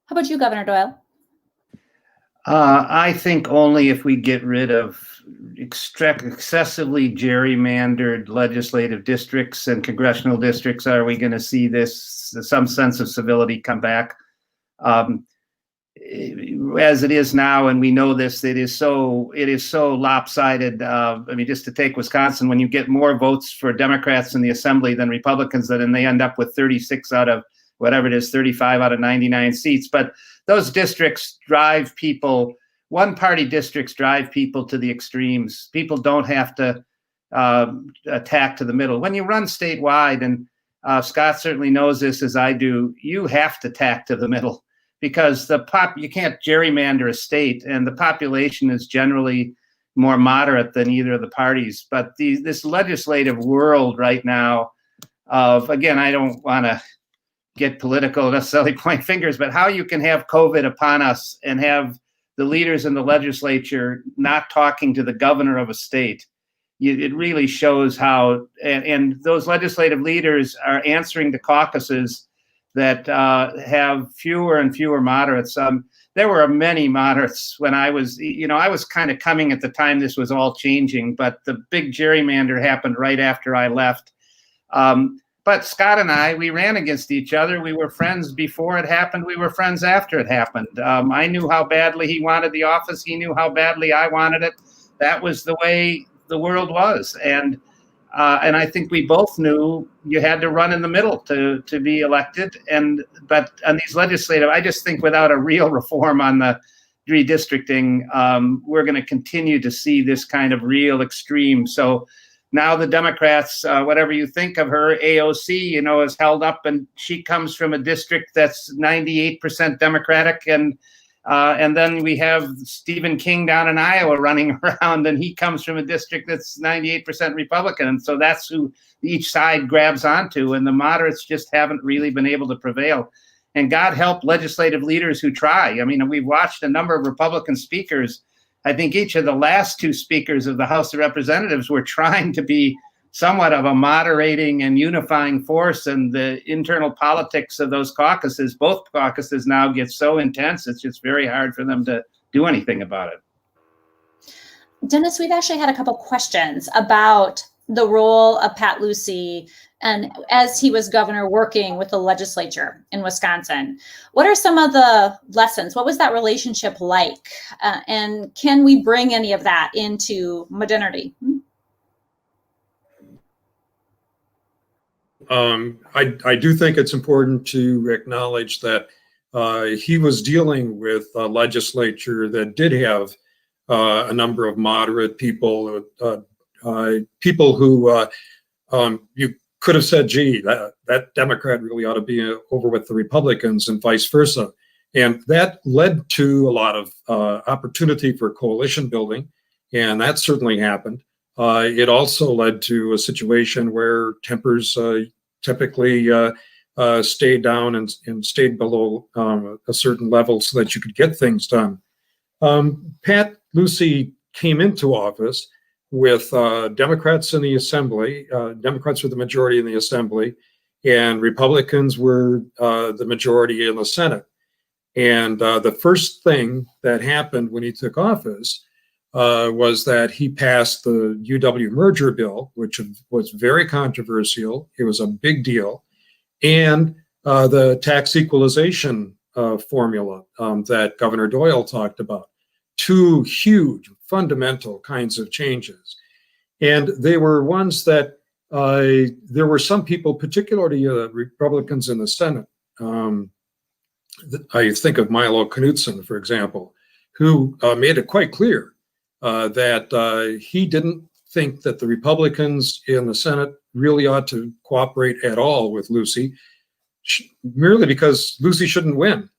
A: How about you, Governor Doyle?
D: I think only if we get rid of excessively gerrymandered legislative districts and congressional districts are we going to see some sense of civility come back. As it is now, and we know this, it is so lopsided. I mean, just to take Wisconsin, when you get more votes for Democrats in the assembly than Republicans, then they end up with 36 out of whatever it is, 35 out of 99 seats. But those districts drive people, one-party districts drive people to the extremes. People don't have to attack to the middle. When you run statewide, and Scott certainly knows this as I do, you have to tack to the middle, because you can't gerrymander a state, and the population is generally more moderate than either of the parties. But this legislative world right now again, I don't want to get political, necessarily point fingers, but how you can have COVID upon us and have the leaders in the legislature not talking to the governor of a state, it really shows how, and those legislative leaders are answering to caucuses that have fewer and fewer moderates. There were many moderates when I was kind of coming at the time this was all changing, but the big gerrymander happened right after I left. But Scott and I, we ran against each other. We were friends before it happened. We were friends after it happened. I knew how badly he wanted the office. He knew how badly I wanted it. That was the way the world was. And I think we both knew you had to run in the middle to be elected. But on these legislative, I just think without a real reform on the redistricting, we're going to continue to see this kind of real extreme. So now the Democrats, whatever you think of her, AOC, is held up, and she comes from a district that's 98% Democratic, and then we have Stephen King down in Iowa running around, and he comes from a district that's 98% Republican, and so that's who each side grabs onto, and the moderates just haven't really been able to prevail. And God help legislative leaders who try. I mean, we've watched a number of Republican speakers. I think each of the last two speakers of the House of Representatives were trying to be somewhat of a moderating and unifying force, and the internal politics of those caucuses, both caucuses now get so intense, it's just very hard for them to do anything about it.
A: Dennis, we've actually had a couple questions about the role of Pat Lucey and as he was governor working with the legislature in Wisconsin. What are some of the lessons? What was that relationship like? And can we bring any of that into modernity?
C: I do think it's important to acknowledge that he was dealing with a legislature that did have a number of moderate people, people who you could have said, gee, that Democrat really ought to be over with the Republicans and vice versa. And that led to a lot of opportunity for coalition building, and that certainly happened. It also led to a situation where tempers typically stayed down and stayed below a certain level so that you could get things done. Pat Lucey came into office with Democrats in the Assembly. Democrats were the majority in the Assembly, and Republicans were the majority in the Senate. And the first thing that happened when he took office was that he passed the UW merger bill, which was very controversial. It was a big deal. And the tax equalization formula that Governor Doyle talked about. Two huge fundamental kinds of changes. And they were ones that there were some people, particularly Republicans in the Senate. I think of Milo Knudsen, for example, who made it quite clear that he didn't think that the Republicans in the Senate really ought to cooperate at all with Lucey, merely because Lucey shouldn't win.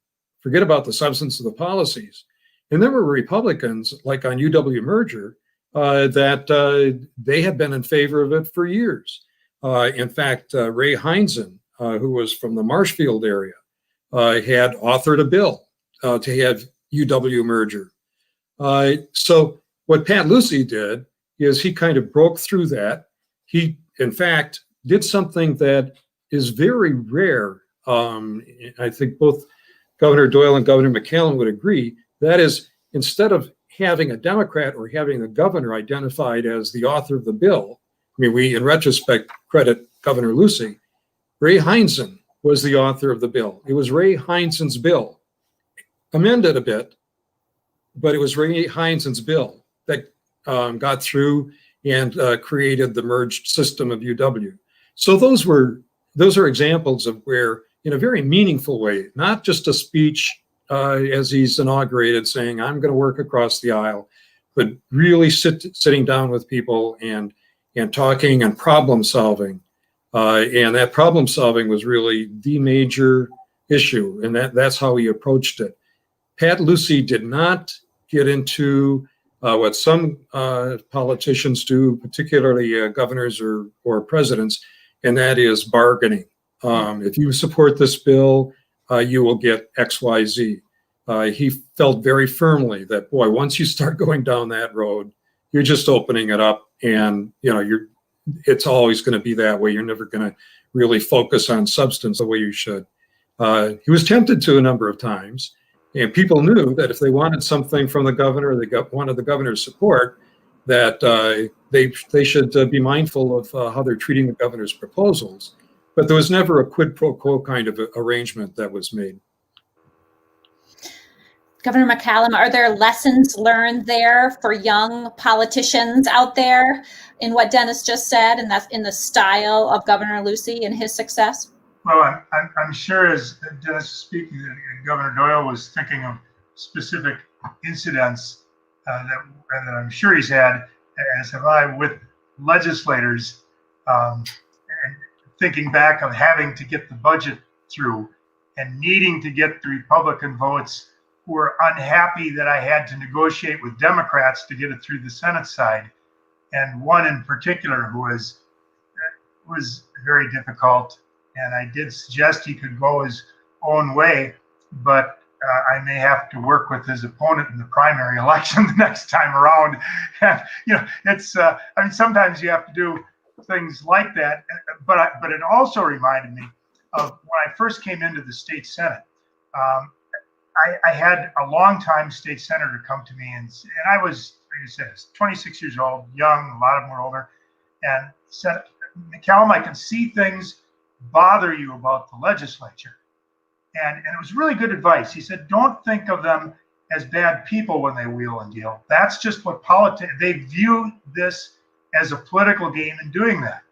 C: Forget about the substance of the policies. And there were Republicans, like on UW merger, that they had been in favor of it for years. In fact, Ray Heinzen, who was from the Marshfield area, had authored a bill to have UW merger. So what Pat Lucey did is he kind of broke through that. He, in fact, did something that is very rare. I think both Governor Doyle and Governor McCallum would agree. That is, instead of having a Democrat or having the governor identified as the author of the bill, I mean, we, in retrospect, credit Governor Lucey. Ray Heinzen was the author of the bill. It was Ray Heinzen's bill, amended a bit, but it was Ray Heinzen's bill that got through and created the merged system of UW. So those are examples of where, in a very meaningful way, not just a speech as he's inaugurated saying, I'm going to work across the aisle, but really sitting down with people and talking and problem solving. And that problem solving was really the major issue, and that's how he approached it. Pat Lucey did not get into what some politicians do, particularly governors or presidents, and that is bargaining. If you support this bill, you will get X, Y, Z. He felt very firmly that, boy, once you start going down that road, you're just opening it up, and it's always going to be that way. You're never going to really focus on substance the way you should. He was tempted to a number of times, and people knew that if they wanted something from the governor, they wanted the governor's support, that they should be mindful of how they're treating the governor's proposals. But there was never a quid pro quo kind of arrangement that was made.
A: Governor McCallum, are there lessons learned there for young politicians out there in what Dennis just said, and that's in the style of Governor Lucey and his success?
E: Well, I'm sure as Dennis is speaking, that Governor Doyle was thinking of specific incidents that I'm sure he's had, as have I, with legislators, and thinking back of having to get the budget through and needing to get the Republican votes who were unhappy that I had to negotiate with Democrats to get it through the Senate side. And one in particular who was very difficult. And I did suggest he could go his own way, but I may have to work with his opponent in the primary election the next time around. And, it's, sometimes you have to do things like that. But it also reminded me of when I first came into the state Senate. I had a longtime state senator come to me, and I was like I said, 26 years old, young, a lot of them were older, and said, McCallum, I can see things bother you about the legislature. And it was really good advice. He said, don't think of them as bad people when they wheel and deal. That's just what politics, they view this as a political game in doing that.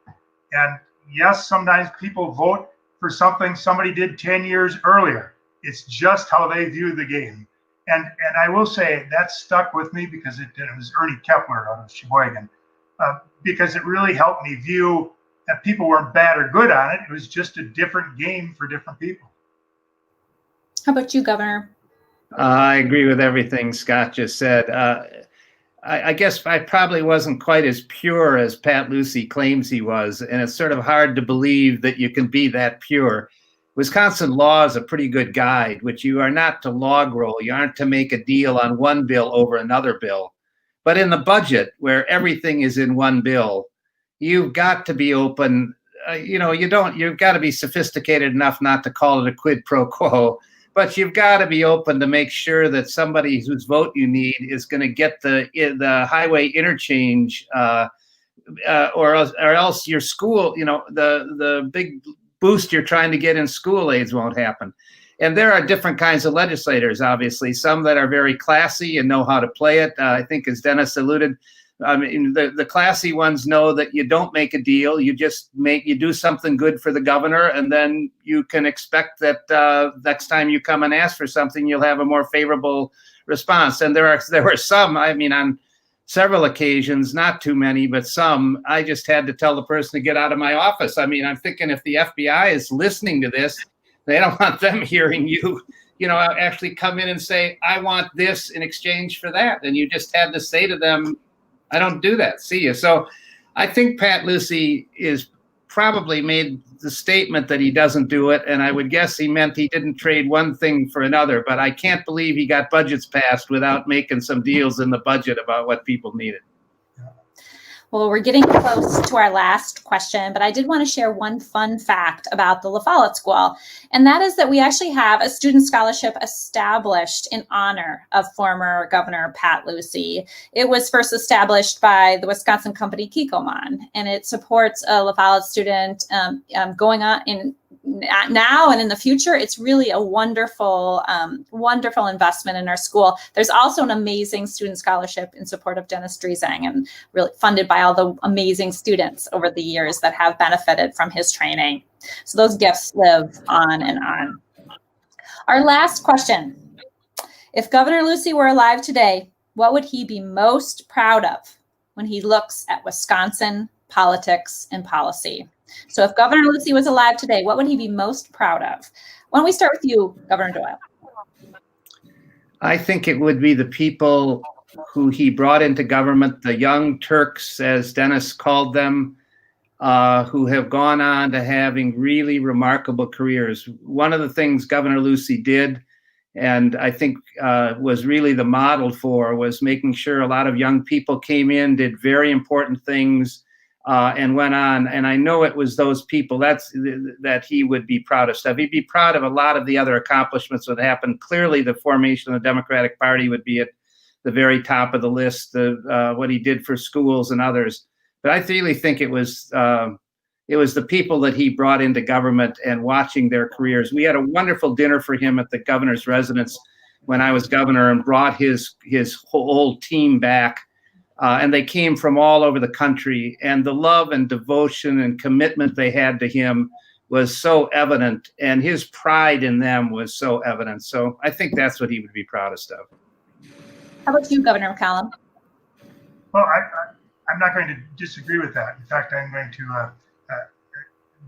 E: And yes, sometimes people vote for something somebody did 10 years earlier. It's just how they view the game. And I will say that stuck with me because it was Ernie Kepler out of Sheboygan, because it really helped me view that people weren't bad or good on it. It was just a different game for different people.
A: How about you, Governor?
D: I agree with everything Scott just said. I guess I probably wasn't quite as pure as Pat Lucey claims he was, and it's sort of hard to believe that you can be that pure. Wisconsin law is a pretty good guide, which you are not to log roll. You aren't to make a deal on one bill over another bill. But in the budget, where everything is in one bill, you've got to be open. You've got to be sophisticated enough not to call it a quid pro quo. But you've got to be open to make sure that somebody whose vote you need is going to get the highway interchange, or else your school, the big boost you're trying to get in school aids won't happen. And there are different kinds of legislators, obviously, some that are very classy and know how to play it. I think, as Dennis alluded, I mean, the classy ones know that you don't make a deal. You just do something good for the governor, and then you can expect that next time you come and ask for something, you'll have a more favorable response. And there were some, I mean, on several occasions, not too many, but some, I just had to tell the person to get out of my office. I mean, I'm thinking if the FBI is listening to this, they don't want them hearing you, actually come in and say, I want this in exchange for that. And you just had to say to them, I don't do that. See you. So I think Pat Lucey is probably made the statement that he doesn't do it. And I would guess he meant he didn't trade one thing for another. But I can't believe he got budgets passed without making some deals in the budget about what people needed.
A: Well, we're getting close to our last question, but I did want to share one fun fact about the Follette School, and that is that we actually have a student scholarship established in honor of former Governor Pat Lucey. It was first established by the Wisconsin company Kikkoman, and it supports a Follette student going on in now and in the future. It's really a wonderful, wonderful investment in our school. There's also an amazing student scholarship in support of Dennis Dresang, and really funded by all the amazing students over the years that have benefited from his training. So those gifts live on and on. Our last question. If Governor Lucey were alive today, what would he be most proud of when he looks at Wisconsin politics and policy? So if Governor Lucey was alive today, what would he be most proud of? Why don't we start with you, Governor Doyle?
D: I think it would be the people who he brought into government, the young Turks, as Dennis called them, who have gone on to having really remarkable careers. One of the things Governor Lucey did, and I think was really the model for, was making sure a lot of young people came in, did very important things, and went on. And I know it was those people that he would be proudest of. He'd be proud of a lot of the other accomplishments that happened. Clearly, the formation of the Democratic Party would be at the very top of the list, what he did for schools and others. But I really think it was the people that he brought into government and watching their careers. We had a wonderful dinner for him at the governor's residence when I was governor, and brought his whole team back. And they came from all over the country, and the love and devotion and commitment they had to him was so evident, and his pride in them was so evident. So I think that's what he would be proudest of.
A: How about you, Governor McCallum?
E: Well, I'm not going to disagree with that. In fact, I'm going to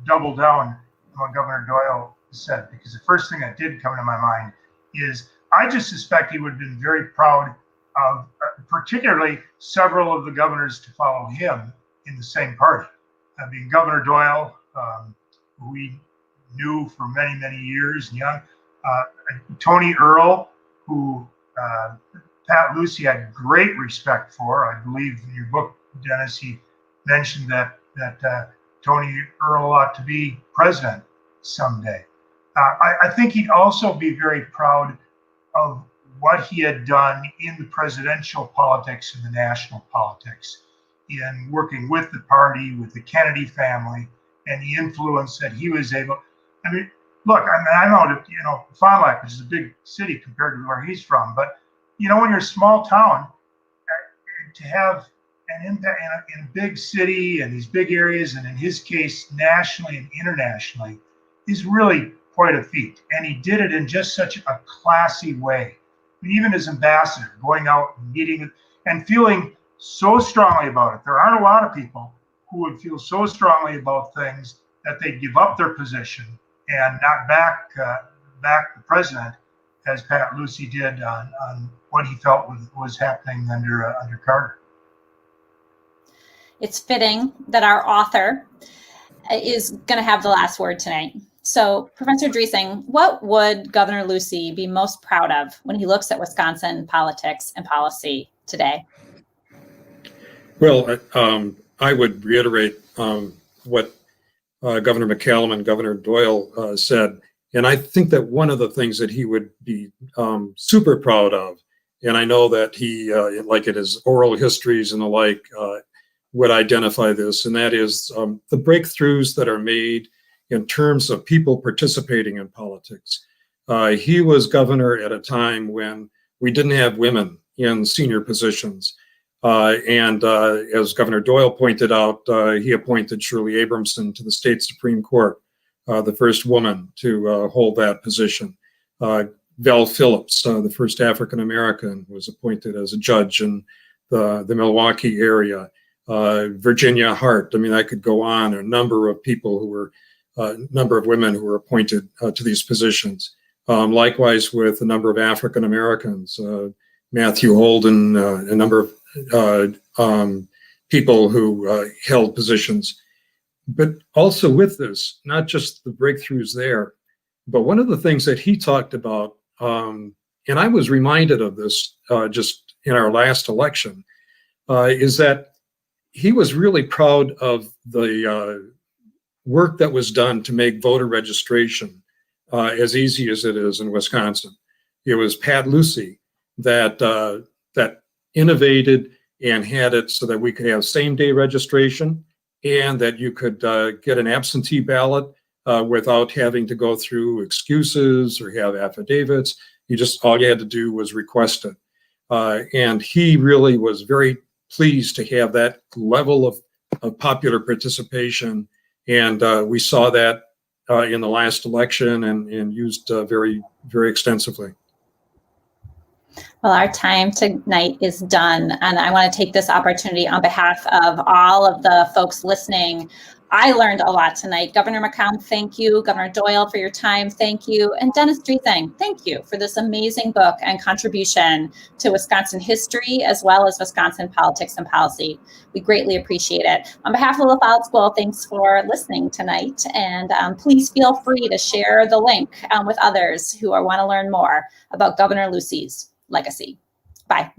E: double down on what Governor Doyle said, because the first thing that did come to my mind is I just suspect he would have been very proud of particularly several of the governors to follow him in the same party. I mean, Governor Doyle, who we knew for many, many years, young, Tony Earl, who Pat Lucey had great respect for. I believe in your book, Dennis, he mentioned that Tony Earl ought to be president someday. I think he'd also be very proud of what he had done in the presidential politics and the national politics, in working with the party, with the Kennedy family, and the influence that he was able. I mean, look, I'm out of, Follette, which is a big city compared to where he's from, but when you're a small town, to have an impact in a big city and these big areas, and in his case, nationally and internationally, is really quite a feat. And he did it in just such a classy way. I mean, even as ambassador, going out and meeting and feeling so strongly about it. There aren't a lot of people who would feel so strongly about things that they give up their position and not back the president, as Pat Lucey did on what he felt was happening under Carter.
A: It's fitting that our author is going to have the last word tonight. So, Professor Dresang, what would Governor Lucey be most proud of when he looks at Wisconsin politics and policy today?
C: Well, I would reiterate what Governor McCallum and Governor Doyle said. And I think that one of the things that he would be super proud of, and I know that he, like in his oral histories and the like, would identify this, and that is the breakthroughs that are made in terms of people participating in politics. He was governor at a time when we didn't have women in senior positions. And as Governor Doyle pointed out, he appointed Shirley Abramson to the state Supreme Court, the first woman to hold that position. Val Phillips, the first African-American, was appointed as a judge in the Milwaukee area. Virginia Hart, I mean, I could go on, a number of people who were, number of women who were appointed to these positions. Likewise with a number of African-Americans, Matthew Holden, a number of people who held positions. But also with this, not just the breakthroughs there, but one of the things that he talked about, and I was reminded of this just in our last election, is that he was really proud of the work that was done to make voter registration as easy as it is in Wisconsin. It was Pat Lucey that innovated and had it so that we could have same-day registration and that you could get an absentee ballot without having to go through excuses or have affidavits. All you had to do was request it. And he really was very pleased to have that level of popular participation. And we saw that in the last election and used very, very extensively.
A: Well, our time tonight is done, and I want to take this opportunity on behalf of all of the folks listening. I learned a lot tonight. Governor McCallum, thank you. Governor Doyle, for your time, thank you. And Dennis Dresang, thank you for this amazing book and contribution to Wisconsin history, as well as Wisconsin politics and policy. We greatly appreciate it. On behalf of the Follette School, thanks for listening tonight. And please feel free to share the link with others who want to learn more about Governor Lucey's legacy. Bye.